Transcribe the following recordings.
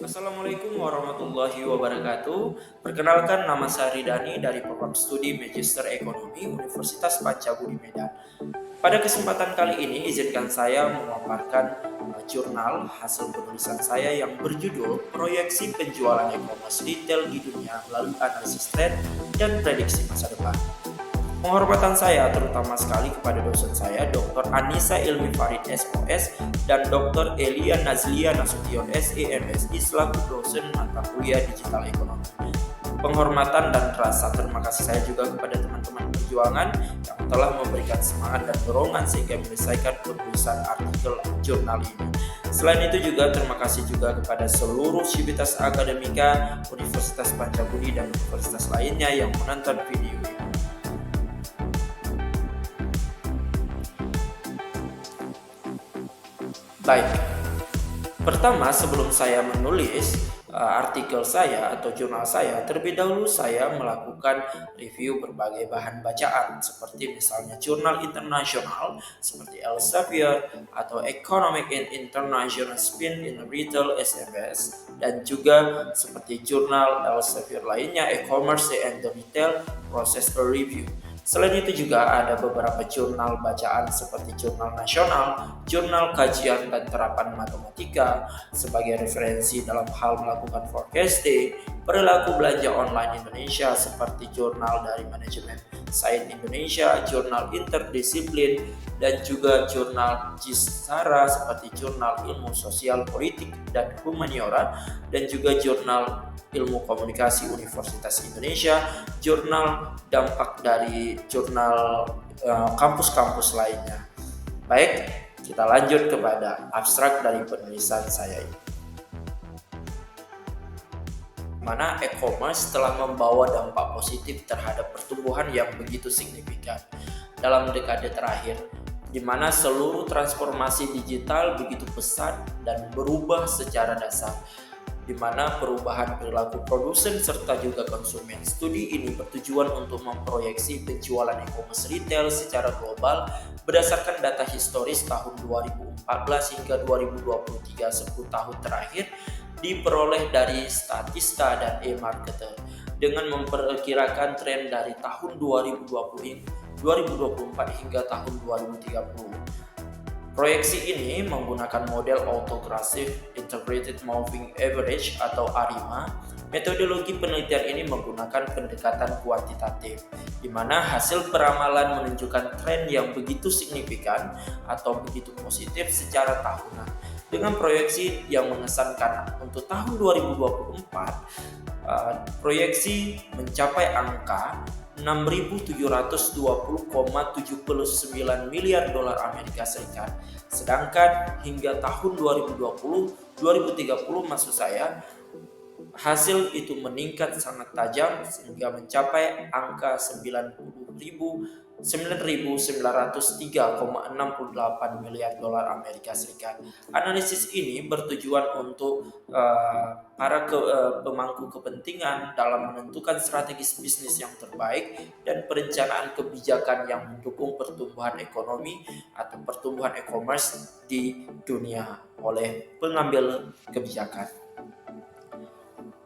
Assalamualaikum warahmatullahi wabarakatuh. Perkenalkan, nama saya Ridani dari program studi Magister Ekonomi Universitas Pancabudi Medan. Pada kesempatan kali ini, izinkan saya memaparkan jurnal hasil penulisan saya yang berjudul Proyeksi Penjualan E-commerce Retail di Dunia melalui Analisis Tren dan Prediksi Masa Depan. Penghormatan saya terutama sekali kepada dosen saya, Dr. Anissa Ilmi Farid SOS dan Dr. Elia Nazlia Nasution SEMSI selaku dosen mata kuliah Digital Ekonomi. Penghormatan dan rasa terima kasih saya juga kepada teman-teman perjuangan yang telah memberikan semangat dan dorongan sehingga menyelesaikan penulisan artikel jurnal ini. Selain itu juga terima kasih juga kepada seluruh sivitas akademika Universitas Pancabudi dan universitas lainnya yang menonton video ini. Baik, pertama sebelum saya menulis artikel saya atau jurnal saya, terlebih dahulu saya melakukan review berbagai bahan bacaan seperti misalnya jurnal internasional seperti Elsevier atau Economic and International Spin in Retail SMS dan juga seperti jurnal Elsevier lainnya E-commerce and the Retail Process Review. Selain itu juga ada beberapa jurnal bacaan seperti jurnal nasional, jurnal kajian dan terapan matematika sebagai referensi dalam hal melakukan forecasting, perilaku belanja online Indonesia seperti jurnal dari manajemen Sains Indonesia, jurnal interdisiplin, dan juga jurnal Cisara seperti jurnal ilmu sosial politik dan humaniora, dan juga jurnal ilmu komunikasi Universitas Indonesia, jurnal dampak dari jurnal kampus-kampus lainnya. Baik, kita lanjut kepada abstrak dari penulisan saya ini. Mana e-commerce telah membawa dampak positif terhadap pertumbuhan yang begitu signifikan dalam dekade terakhir, di mana seluruh transformasi digital begitu pesat dan berubah secara dasar, di mana perubahan perilaku produsen serta juga konsumen. Studi ini bertujuan untuk memproyeksi penjualan e-commerce retail secara global berdasarkan data historis tahun 2014 hingga 2023, 10 tahun terakhir diperoleh dari Statista dan eMarketer dengan memperkirakan tren dari tahun 2024 hingga tahun 2030. Proyeksi ini menggunakan model Autographic Integrated Moving Average atau ARIMA. Metodologi penelitian ini menggunakan pendekatan kuantitatif, di mana hasil peramalan menunjukkan tren yang begitu signifikan atau begitu positif secara tahunan. Dengan proyeksi yang mengesankan untuk tahun 2024, proyeksi mencapai angka 6.720,79 miliar dolar Amerika Serikat. Sedangkan hingga tahun 2030 maksud saya, hasil itu meningkat sangat tajam sehingga mencapai angka 9.903,68 miliar dolar Amerika Serikat. Analisis ini bertujuan untuk para pemangku kepentingan dalam menentukan strategis bisnis yang terbaik dan perencanaan kebijakan yang mendukung pertumbuhan ekonomi atau pertumbuhan e-commerce di dunia oleh pengambil kebijakan.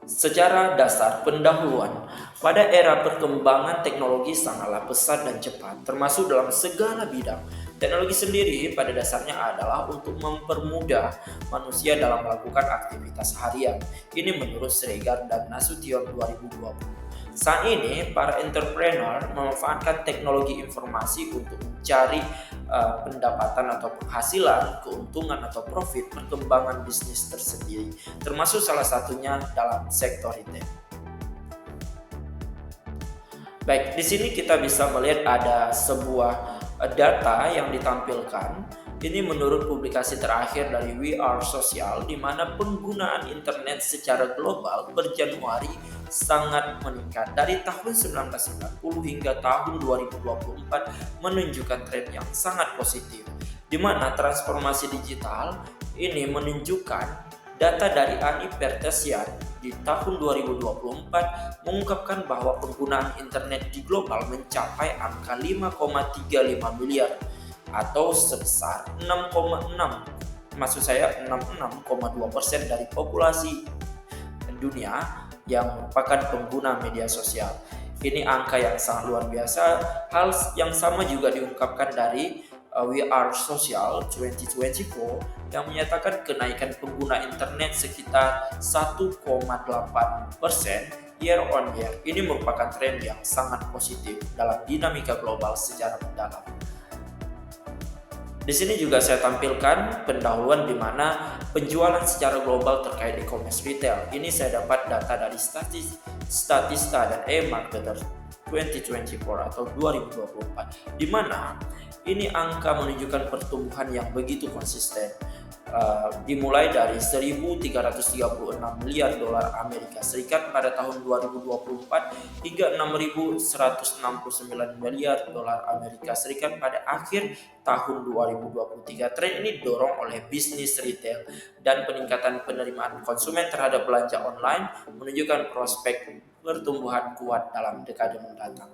Secara dasar pendahuluan, pada era perkembangan teknologi sangatlah pesat dan cepat, termasuk dalam segala bidang. Teknologi sendiri pada dasarnya adalah untuk mempermudah manusia dalam melakukan aktivitas harian. Ini menurut Sregar dan Nasution 2020. Saat ini, para entrepreneur memanfaatkan teknologi informasi untuk mencari pendapatan atau penghasilan, keuntungan atau profit perkembangan bisnis tersendiri, termasuk salah satunya dalam sektor retail. Baik, di sini kita bisa melihat ada sebuah data yang ditampilkan. Ini menurut publikasi terakhir dari We Are Social, di mana penggunaan internet secara global per Januari sangat meningkat dari tahun 1990 hingga tahun 2024 menunjukkan tren yang sangat positif, di mana transformasi digital ini menunjukkan data dari ANI Pertesian di tahun 2024 mengungkapkan bahwa penggunaan internet di global mencapai angka 5,35 miliar atau sebesar 66,2% dari populasi dunia yang merupakan pengguna media sosial. Ini angka yang sangat luar biasa. Hal yang sama juga diungkapkan dari We Are Social 2024 yang menyatakan kenaikan pengguna internet sekitar 1,8% year on year. Ini merupakan tren yang sangat positif dalam dinamika global secara mendalam. Di sini juga saya tampilkan pendahuluan di mana penjualan secara global terkait e-commerce retail. Ini saya dapat data dari Statista dan eMarketer 2024 atau 2024, di mana ini angka menunjukkan pertumbuhan yang begitu konsisten. Dimulai dari 1.336 miliar dolar Amerika Serikat pada tahun 2024 hingga 6.169 miliar dolar Amerika Serikat pada akhir tahun 2023. Tren ini didorong oleh bisnis retail dan peningkatan penerimaan konsumen terhadap belanja online, menunjukkan prospek pertumbuhan kuat dalam dekade mendatang.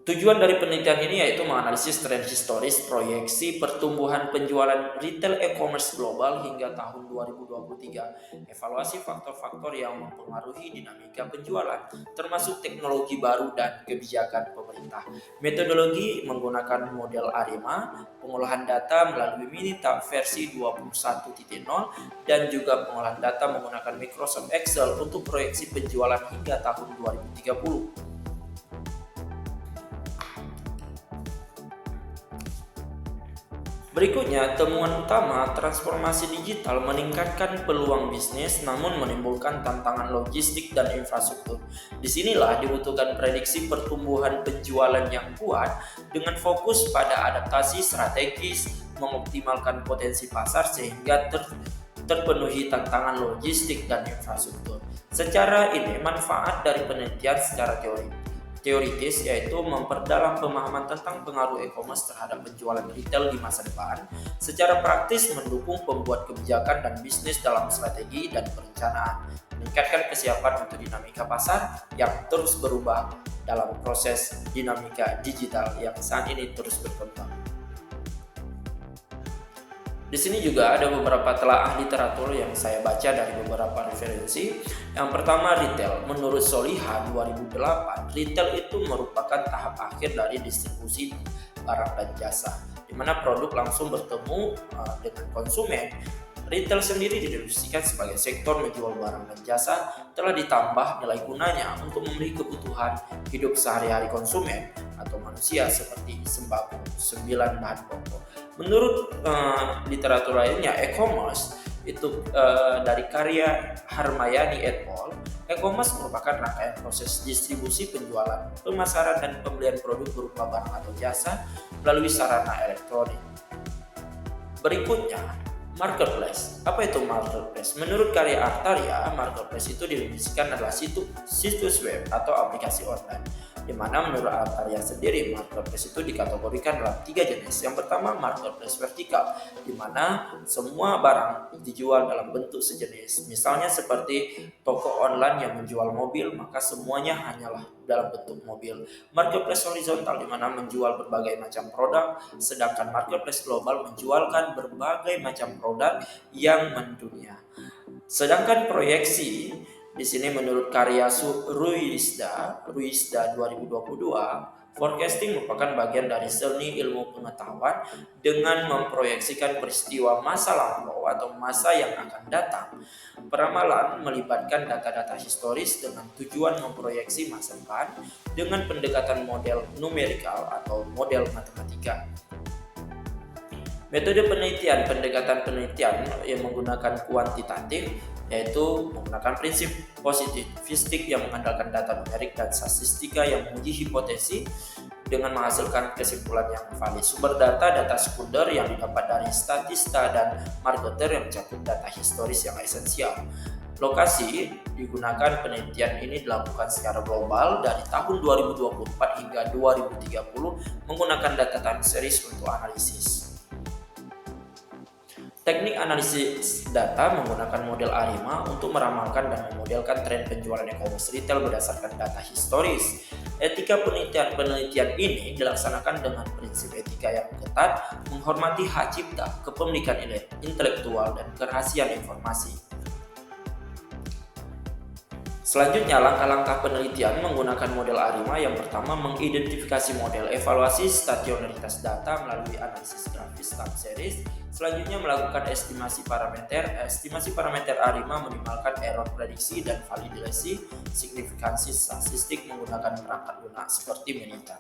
Tujuan dari penelitian ini yaitu menganalisis tren historis proyeksi pertumbuhan penjualan retail e-commerce global hingga tahun 2023, evaluasi faktor-faktor yang mempengaruhi dinamika penjualan, termasuk teknologi baru dan kebijakan pemerintah. Metodologi menggunakan model ARIMA, pengolahan data melalui Minitab versi 21.0, dan juga pengolahan data menggunakan Microsoft Excel untuk proyeksi penjualan hingga tahun 2030. Berikutnya, temuan utama transformasi digital meningkatkan peluang bisnis namun menimbulkan tantangan logistik dan infrastruktur. Disinilah dibutuhkan prediksi pertumbuhan penjualan yang kuat dengan fokus pada adaptasi strategis, mengoptimalkan potensi pasar sehingga terpenuhi tantangan logistik dan infrastruktur. Secara ini, manfaat dari penelitian secara teoritis yaitu memperdalam pemahaman tentang pengaruh e-commerce terhadap penjualan retail di masa depan, secara praktis mendukung pembuat kebijakan dan bisnis dalam strategi dan perencanaan, meningkatkan kesiapan untuk dinamika pasar yang terus berubah dalam proses dinamika digital yang saat ini terus berkembang. Di sini juga ada beberapa telaah literatur yang saya baca dari beberapa referensi. Yang pertama, retail. Menurut Soliha 2008, retail itu merupakan tahap akhir dari distribusi barang dan jasa, di mana produk langsung bertemu dengan konsumen. Retail sendiri didefinisikan sebagai sektor menjual barang dan jasa telah ditambah nilai gunanya untuk memenuhi kebutuhan hidup sehari-hari konsumen atau manusia seperti sembako, 9 bahan pokok. Menurut literatur lainnya, e-commerce itu dari karya Harmayani et al. E-commerce merupakan rangkaian proses distribusi, penjualan, pemasaran, dan pembelian produk berupa barang atau jasa melalui sarana elektronik. Berikutnya, marketplace. Apa itu marketplace? Menurut karya Artaria, marketplace itu didefinisikan adalah situs web atau aplikasi online, di mana menurut Artaria sendiri marketplace itu dikategorikan dalam 3 jenis. Yang pertama, marketplace vertikal, di mana semua barang dijual dalam bentuk sejenis. Misalnya seperti toko online yang menjual mobil, maka semuanya hanyalah dalam bentuk mobil. Marketplace horizontal, di mana menjual berbagai macam produk, sedangkan marketplace global menjualkan berbagai macam produk yang mendunia. Sedangkan proyeksi di sini menurut karya Ruizda 2022, forecasting merupakan bagian dari seni ilmu pengetahuan dengan memproyeksikan peristiwa masa lampau atau masa yang akan datang. Peramalan melibatkan data-data historis dengan tujuan memproyeksi masa depan dengan pendekatan model numerikal atau model matematika. Metode pendekatan penelitian yang menggunakan kuantitatif, yaitu menggunakan prinsip positivistik yang mengandalkan data numerik dan statistika yang menguji hipotesi dengan menghasilkan kesimpulan yang valid. Sumber data sekunder yang didapat dari Statista dan Marketer yang mencakup data historis yang esensial. Lokasi digunakan penelitian ini dilakukan secara global dari tahun 2024 hingga 2030 menggunakan data time series untuk analisis. Teknik analisis data menggunakan model ARIMA untuk meramalkan dan memodelkan tren penjualan e-commerce retail berdasarkan data historis. Etika penelitian ini dilaksanakan dengan prinsip etika yang ketat, menghormati hak cipta, kepemilikan intelektual, dan kerahasiaan informasi. Selanjutnya, langkah-langkah penelitian menggunakan model ARIMA yang pertama mengidentifikasi model, evaluasi stasionaritas data melalui analisis grafis time series. Selanjutnya melakukan estimasi parameter. Estimasi parameter ARIMA minimalkan error prediksi dan validasi signifikansi statistik menggunakan perangkat lunak seperti Minitab.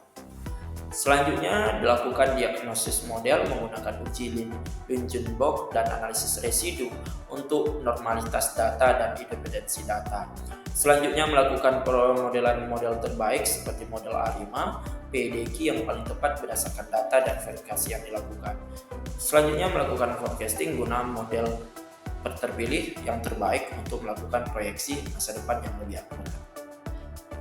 Selanjutnya dilakukan diagnosis model menggunakan uji Lungenburg dan analisis residu untuk normalitas data dan independensi data. Selanjutnya melakukan pemodelan model terbaik seperti model ARIMA, PDQ yang paling tepat berdasarkan data dan verifikasi yang dilakukan. Selanjutnya melakukan forecasting guna model terpilih yang terbaik untuk melakukan proyeksi masa depan yang lebih akurat.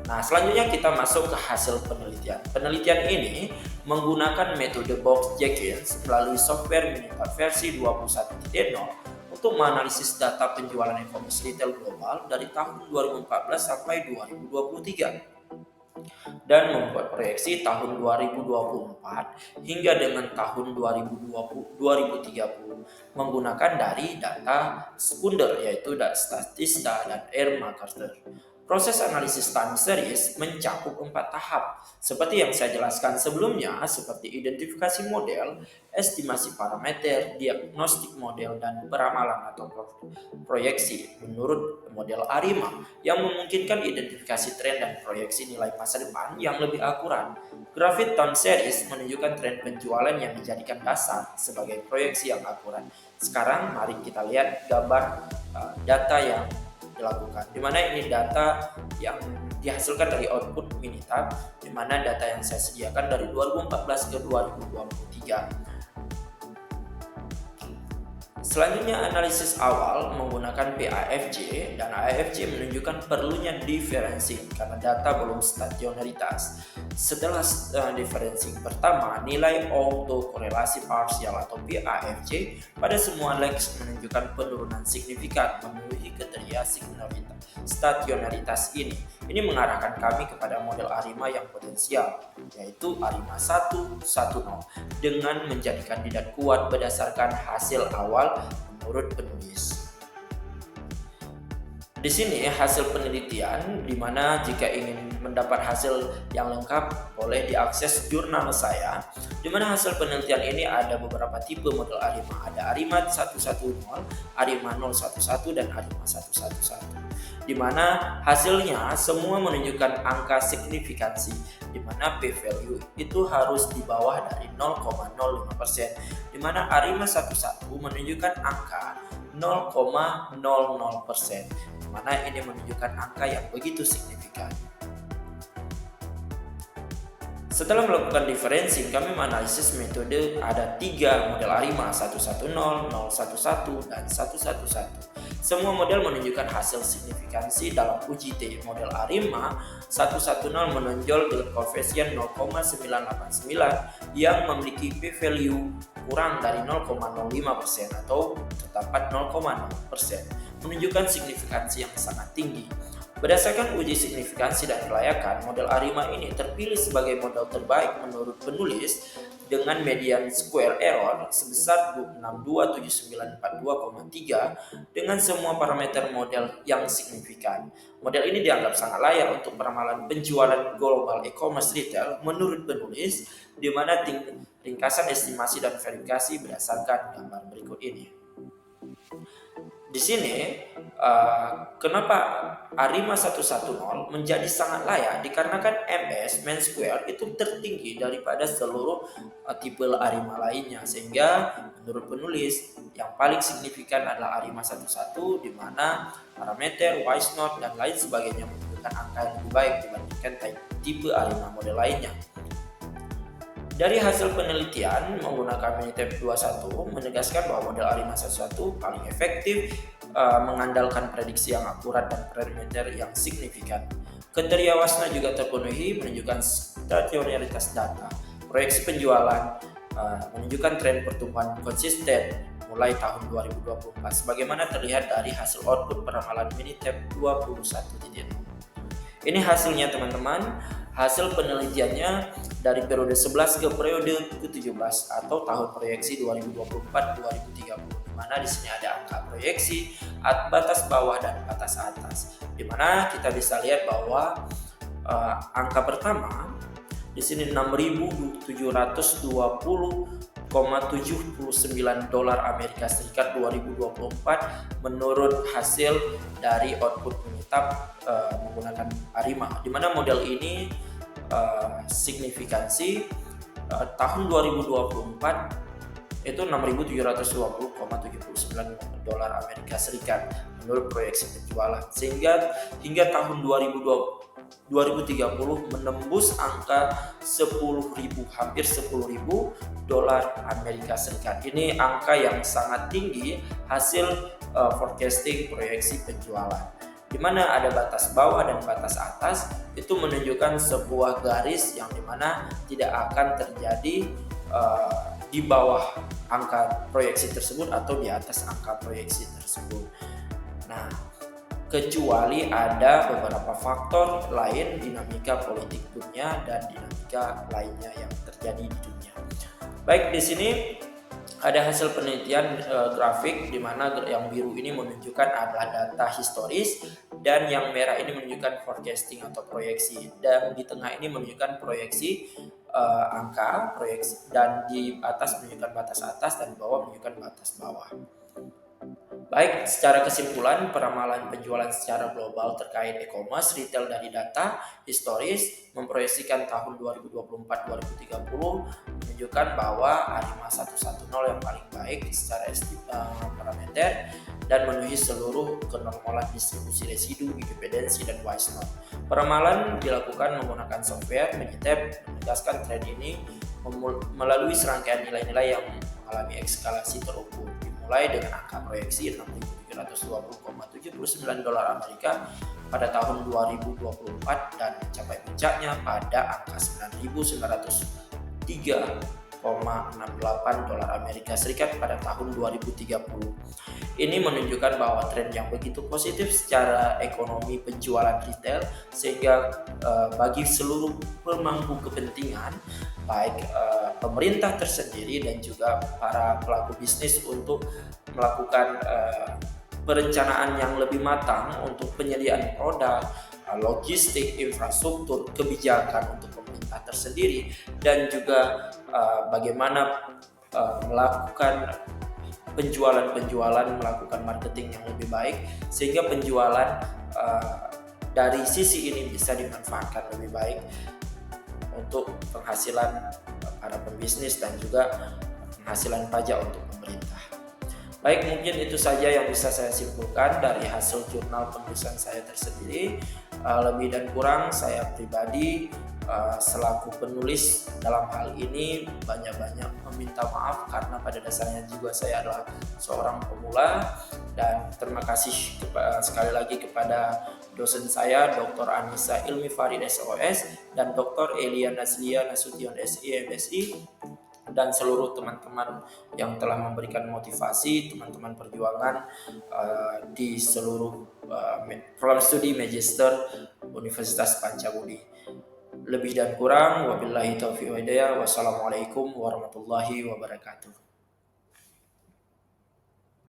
Nah, selanjutnya kita masuk ke hasil penelitian. Penelitian ini menggunakan metode Box-Jenkins melalui software Minitab versi 21.0 untuk menganalisis data penjualan e-commerce retail global dari tahun 2014 sampai 2023 dan membuat proyeksi tahun 2024 hingga dengan tahun 2030 menggunakan dari data sekunder yaitu Statista dan Air Marketer. Proses analisis time series mencakup 4 tahap, seperti yang saya jelaskan sebelumnya, seperti identifikasi model, estimasi parameter, diagnostik model, dan peramalan atau proyeksi menurut model ARIMA yang memungkinkan identifikasi tren dan proyeksi nilai masa depan yang lebih akurat. Grafik time series menunjukkan tren penjualan yang dijadikan dasar sebagai proyeksi yang akurat. Sekarang mari kita lihat gambar data yang dilakukan, di mana ini data yang dihasilkan dari output Minitab, di mana data yang saya sediakan dari 2014 ke 2023. Selanjutnya analisis awal menggunakan PAFJ, dan AFJ menunjukkan perlunya differencing karena data belum stasionaritas. Setelah differencing pertama, nilai autokorelasi parsial atau PAFJ pada semua legs menunjukkan penurunan signifikan memenuhi kriteria stasionaritas ini. Ini mengarahkan kami kepada model ARIMA yang potensial, yaitu ARIMA 110, dengan menjadi kandidat kuat berdasarkan hasil awal menurut penulis. Di sini hasil penelitian, di mana jika ingin mendapat hasil yang lengkap boleh diakses jurnal saya, di mana hasil penelitian ini ada beberapa tipe model ARIMA. Ada ARIMA 110, ARIMA 011, dan ARIMA 111. Di mana hasilnya semua menunjukkan angka signifikansi, di mana p-value itu harus di bawah dari 0,05%, di mana ARIMA 11 menunjukkan angka 0,00%, di mana ini menunjukkan angka yang begitu signifikan. Setelah melakukan differencing, kami menganalisis metode ada 3 model ARIMA, 110, 011, dan 111. Semua model menunjukkan hasil signifikansi dalam uji T. Model ARIMA 110 menonjol dengan koefisien 0,989 yang memiliki p-value kurang dari 0,05% atau terdapat 0,0%, menunjukkan signifikansi yang sangat tinggi. Berdasarkan uji signifikansi dan kelayakan, model ARIMA ini terpilih sebagai model terbaik menurut penulis dengan median square error sebesar 627942,3 dengan semua parameter model yang signifikan. Model ini dianggap sangat layak untuk peramalan penjualan global e-commerce retail menurut penulis, di mana ringkasan estimasi dan verifikasi berdasarkan gambar berikut ini. Di sini, kenapa ARIMA 110 menjadi sangat layak dikarenakan MS mean square itu tertinggi daripada seluruh tipe ARIMA lainnya, sehingga menurut penulis yang paling signifikan adalah ARIMA 11, di mana parameter, wise note, dan lain sebagainya menunjukkan angka yang lebih baik dibandingkan tipe ARIMA model lainnya. Dari hasil penelitian menggunakan Minitab 21 menegaskan bahwa model ARIMA 11 paling efektif, mengandalkan prediksi yang akurat dan parameter yang signifikan. Kriteria WASNA juga terpenuhi, menunjukkan stasionaritas data, proyeksi penjualan, menunjukkan tren pertumbuhan konsisten mulai tahun 2024 sebagaimana terlihat dari hasil output peramalan Minitab 21.0. Ini hasilnya teman-teman. Hasil penelitiannya dari periode 11 ke periode ke-17 atau tahun proyeksi 2024-2030. di mana di sini ada angka proyeksi, batas bawah dan batas atas. Di mana kita bisa lihat bahwa angka pertama di sini 6.720,79 dolar Amerika Serikat 2024 menurut hasil dari output menetap menggunakan Arima, di mana model ini signifikansi tahun 2024 itu 6.720,79 dolar Amerika Serikat menurut proyeksi penjualan, sehingga hingga tahun 2030 menembus angka 10.000, hampir 10.000 dolar Amerika Serikat. Ini angka yang sangat tinggi hasil forecasting proyeksi penjualan, di mana ada batas bawah dan batas atas. Itu menunjukkan sebuah garis yang dimana tidak akan terjadi di bawah angka proyeksi tersebut atau di atas angka proyeksi tersebut. Nah, kecuali ada beberapa faktor lain, dinamika politik dunia dan dinamika lainnya yang terjadi di dunia. Baik, di sini ada hasil penelitian grafik, di mana yang biru ini menunjukkan adalah data historis dan yang merah ini menunjukkan forecasting atau proyeksi, dan di tengah ini menunjukkan proyeksi angka proyeksi, dan di atas menunjukkan batas atas dan di bawah menunjukkan batas bawah. Baik, secara kesimpulan, peramalan penjualan secara global terkait e-commerce retail dari data historis memproyeksikan tahun 2024-2030 menunjukkan bahwa Arima 110 yang paling baik secara parameter dan memenuhi seluruh kenormalan distribusi residu, independensi, dan wise node. Peramalan dilakukan menggunakan software Minitab, menegaskan tren ini melalui serangkaian nilai-nilai yang mengalami eskalasi terukur, mulai dengan angka proyeksi 6.720,79 dolar Amerika pada tahun 2024 dan mencapai puncaknya pada angka 9.903,68 dolar Amerika Serikat pada tahun 2030. Ini menunjukkan bahwa tren yang begitu positif secara ekonomi penjualan retail, sehingga bagi seluruh pemangku kepentingan, baik pemerintah tersendiri dan juga para pelaku bisnis, untuk melakukan perencanaan yang lebih matang untuk penyediaan produk, logistik, infrastruktur, kebijakan untuk pemerintah tersendiri, dan juga bagaimana melakukan penjualan, melakukan marketing yang lebih baik, sehingga penjualan dari sisi ini bisa dimanfaatkan lebih baik untuk penghasilan para pembisnis dan juga penghasilan pajak untuk pemerintah. Baik, mungkin itu saja yang bisa saya simpulkan dari hasil jurnal penulisan saya tersendiri. Lebih dan kurang saya pribadi selaku penulis dalam hal ini banyak-banyak meminta maaf, karena pada dasarnya juga saya adalah seorang pemula. Dan terima kasih sekali lagi kepada dosen saya, Dr. Anissa Ilmi Farid SOS dan Dr. Elia Nazlia Nasution SI MSI, dan seluruh teman-teman yang telah memberikan motivasi, teman-teman perjuangan di seluruh program studi Magister Universitas Pancabudi. Lebih dan kurang, wabillahi taufiq wa hidayah. Wassalamualaikum warahmatullahi wabarakatuh.